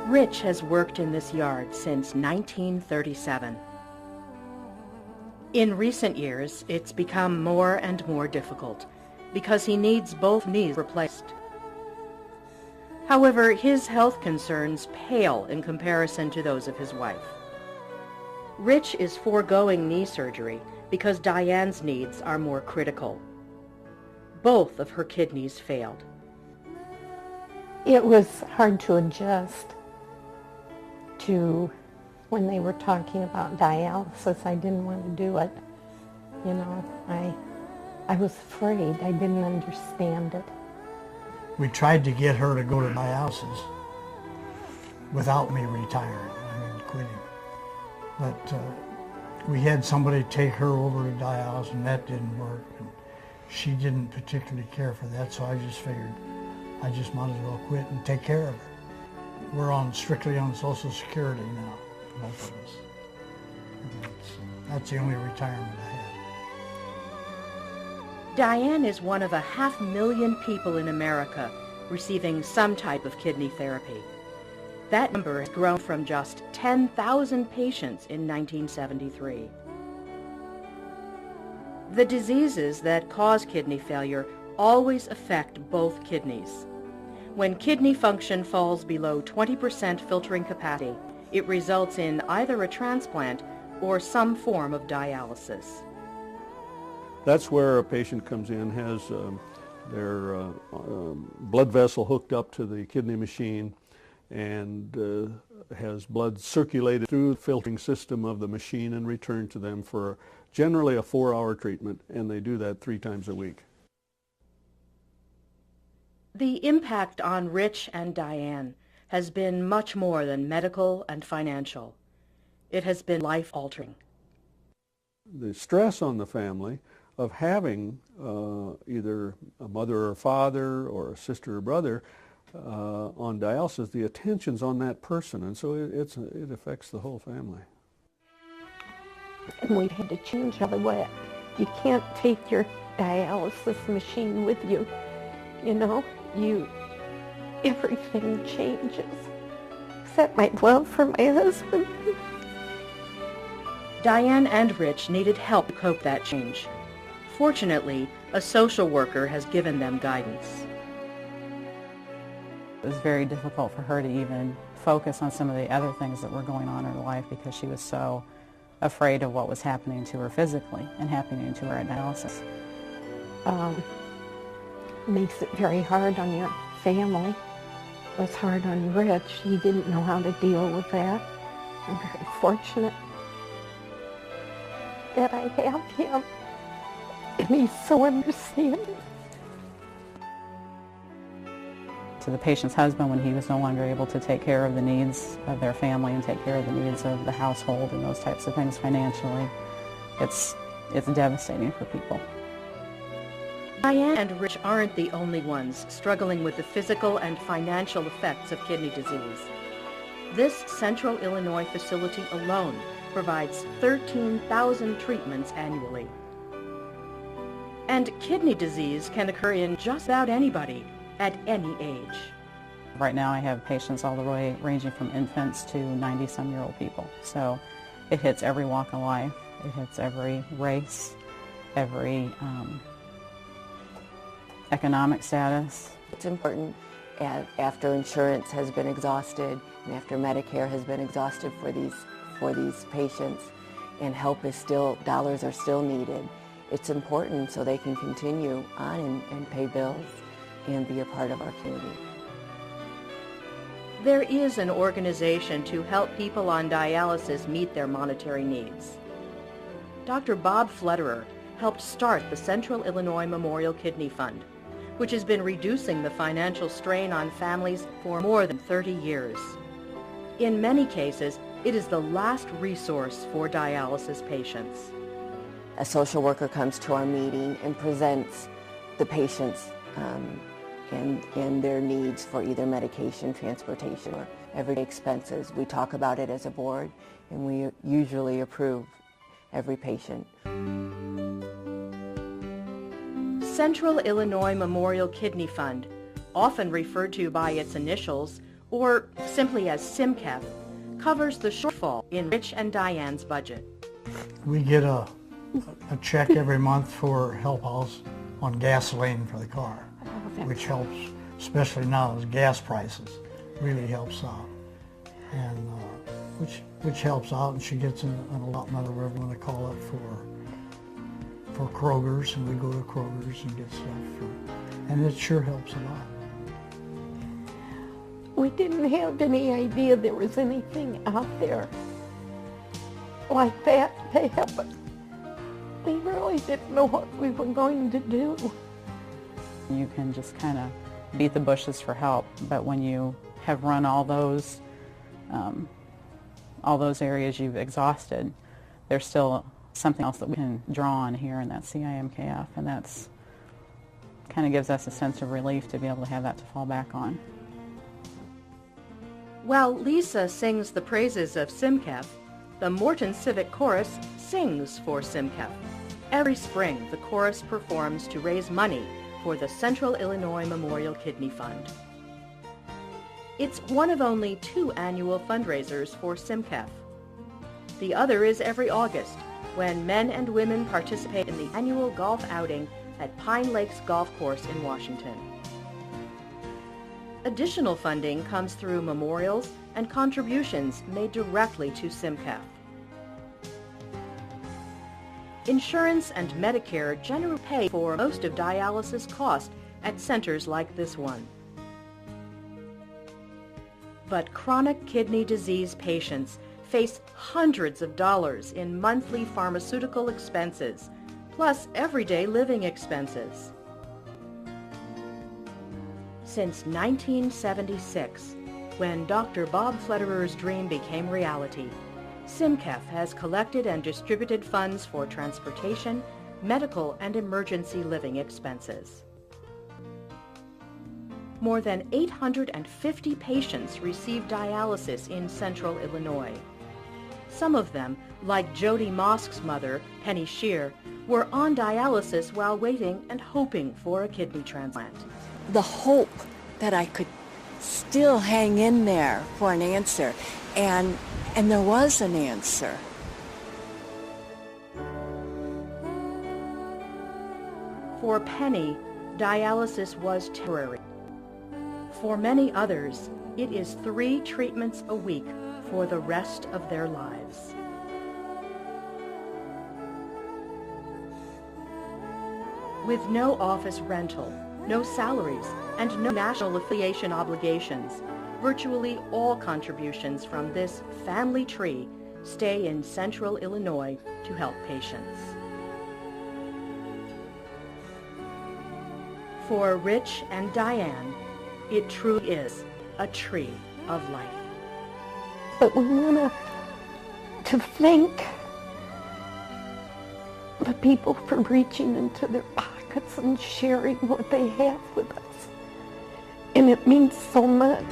Rich has worked in this yard since 1937. In recent years, it's become more and more difficult because he needs both knees replaced. However, his health concerns pale in comparison to those of his wife. Rich is foregoing knee surgery because Diane's needs are more critical. Both of her kidneys failed. It was hard to adjust to when they were talking about dialysis. I didn't want to do it. You know, I was afraid. I didn't understand it. We tried to get her to go to dialysis without me retiring, quitting. But we had somebody take her over to dialysis, and that didn't work. And she didn't particularly care for that, so I just figured I just might as well quit and take care of her. We're strictly on Social Security now, both of us. That's the only retirement I have. Diane is one of 500,000 people in America receiving some type of kidney therapy. That number has grown from just 10,000 patients in 1973. The diseases that cause kidney failure always affect both kidneys. When kidney function falls below 20% filtering capacity, it results in either a transplant or some form of dialysis. That's where a patient comes in, has their blood vessel hooked up to the kidney machine, and has blood circulated through the filtering system of the machine and returned to them for generally a 4-hour treatment, and they do that 3 times a week. The impact on Rich and Diane has been much more than medical and financial. It has been life-altering. The stress on the family of having either a mother or father or a sister or brother on dialysis, the attention's on that person, and so it affects the whole family. And we had to change all the way. You can't take your dialysis machine with you, you know. Everything changes, except my love for my husband. Diane and Rich needed help to cope that change. Fortunately, a social worker has given them guidance. It was very difficult for her to even focus on some of the other things that were going on in her life because she was so afraid of what was happening to her physically and happening to her at dialysis. Makes it very hard on your family. It was hard on Rich. He didn't know how to deal with that. I'm very fortunate that I have him, and he's so understanding. To the patient's husband, when he was no longer able to take care of the needs of their family and take care of the needs of the household and those types of things financially, it's devastating for people. Diane and Rich aren't the only ones struggling with the physical and financial effects of kidney disease. This Central Illinois facility alone provides 13,000 treatments annually. And kidney disease can occur in just about anybody at any age. Right now I have patients all the way ranging from infants to 90-some-year-old people. So it hits every walk of life. It hits every race, every economic status. It's important after insurance has been exhausted and after Medicare has been exhausted for these patients, and dollars are still needed. It's important so they can continue on and pay bills and be a part of our community. There is an organization to help people on dialysis meet their monetary needs. Dr. Bob Flederer helped start the Central Illinois Memorial Kidney Fund, which has been reducing the financial strain on families for more than 30 years. In many cases, it is the last resource for dialysis patients. A social worker comes to our meeting and presents the patients and their needs for either medication, transportation, or everyday expenses. We talk about it as a board, and we usually approve every patient. Central Illinois Memorial Kidney Fund, often referred to by its initials or simply as CIMKF, covers the shortfall in Rich and Diane's budget. We get a check every month for Help House on gasoline for the car, which helps, especially now as gas prices, really helps out. And which helps out, and she gets an allotment or whatever you want to call it for Kroger's, and we go to Kroger's and get stuff, and it sure helps a lot. We didn't have any idea there was anything out there like that to happen. We really didn't know what we were going to do. You can just kind of beat the bushes for help, but when you have run all those areas you've exhausted, there's still something else that we can draw on here, and that's CIMKF, and that's kind of gives us a sense of relief to be able to have that to fall back on. While Lisa sings the praises of CIMKF, the Morton Civic Chorus sings for CIMKF. Every spring, the chorus performs to raise money for the Central Illinois Memorial Kidney Fund. It's one of only 2 annual fundraisers for CIMKF. The other is every August, when men and women participate in the annual golf outing at Pine Lakes Golf Course in Washington. Additional funding comes through memorials and contributions made directly to CIMKF. Insurance and Medicare generally pay for most of dialysis costs at centers like this one. But chronic kidney disease patients face hundreds of dollars in monthly pharmaceutical expenses, plus everyday living expenses. Since 1976, when Dr. Bob Flederer's dream became reality, CIMKF has collected and distributed funds for transportation, medical, and emergency living expenses. More than 850 patients receive dialysis in Central Illinois. Some of them, like Jody Mosk's mother, Penny Shear, were on dialysis while waiting and hoping for a kidney transplant. The hope that I could still hang in there for an answer, and there was an answer. For Penny, dialysis was temporary. For many others, it is 3 treatments a week for the rest of their lives. With no office rental, no salaries, and no national affiliation obligations, virtually all contributions from this family tree stay in Central Illinois to help patients. For Rich and Diane, it truly is a tree of life. But we want to thank the people for reaching into their pockets and sharing what they have with us. And it means so much.